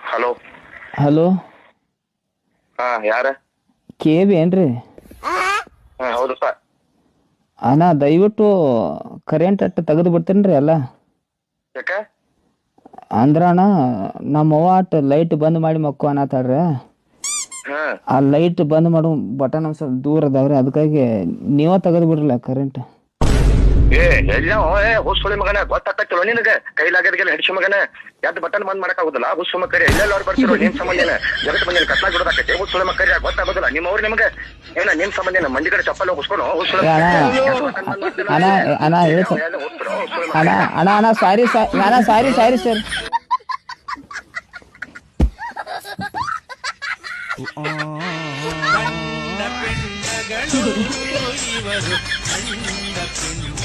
Hello hello ಹಾ ಯಾರ? ಕೇಬಿ ಏನ್ರಿ? ಹೌದಪ್ಪ. ಅಣ್ಣ ದಯವಿಟ್ಟು ಕರೆಂಟ್ ಅಟ್ಟು ತೆಗೆದು ಬಿಡ್ತೇನ್ರಿ ಎಲ್ಲ. ಯಾಕ? ಅಂದ್ರ ಅಣ್ಣ ನಮ್ಮವ್ವ ಅಟ್ಟು ಲೈಟ್ ಬಂದ್ ಮಾಡಿ ಮಕ್ಕೋ ಅನ್ನತಾಳ್ರಿ. ಹಾ ಆ ಲೈಟ್ ಬಂದ್ ಮಾಡೋ ಬಟನ್ ಒಂದ್ ಸ್ವಲ್ಪ ದೂರ ಅದಾವ್ರಿ, ಅದಕ್ಕಾಗಿ ನೀವ ತೆಗೆದು ಬಿಡ್ರಲ್ಲ ಕರೆಂಟ್. ಎಲ್ಲ ಹುಸುಳಿ ಮಗನ ಗೊತ್ತಾಗ್ತಿರೋ ನಿನಗೆ? ಕೈಲಾಗದಗೆಲ್ಲ ಹಿಡಿಸು ಮಗನ ಯಾವ್ದು ಬಟನ್ ಬಂದ್ ಮಾಡಕ್ ಆಗುದಿಲ್ಲ. ಹುಸು ಮಕ್ಕರಿ ಎಲ್ಲೆಲ್ಲ ಅವ್ರು ಬರ್ತಿರೋ ನಿಮ್ ಸಂಬಂಧಿನ ಜಗತ್ ಮಂದಿನ ಕತ್ಲಾಗ ಬಿಡೋದಾಕೈತಿ. ಹುಸುಳಿ ಮಕ್ಕರಿ ಗೊತ್ತಾಗೋದಿಲ್ಲ. ನಿಮ್ಮ ಅವ್ರು ನಿಮಗೆ ಏನ ನಿಮ್ ಸಂಬಂಧಿನ ಮಂದಿ ಕಡೆ ಚಪ್ಪಲ್ ಹುಸ್ಕೊಂಡು ಹುಸುಳಿ ಅಣ್ಣ ಅಣ್ಣ ಹೇಳಿ ಸರ್. ಅಣ್ಣ ಅಣ್ಣ ಅಣ್ಣ ಸಾರಿ ಅಣ್ಣ ಸಾರಿ ಸಾರಿ ಸರ್. ಗಂಡ ಪೆಣ್ಣಗಳು ಇವರು ಗಂಡ ಪೆಣ್ಣ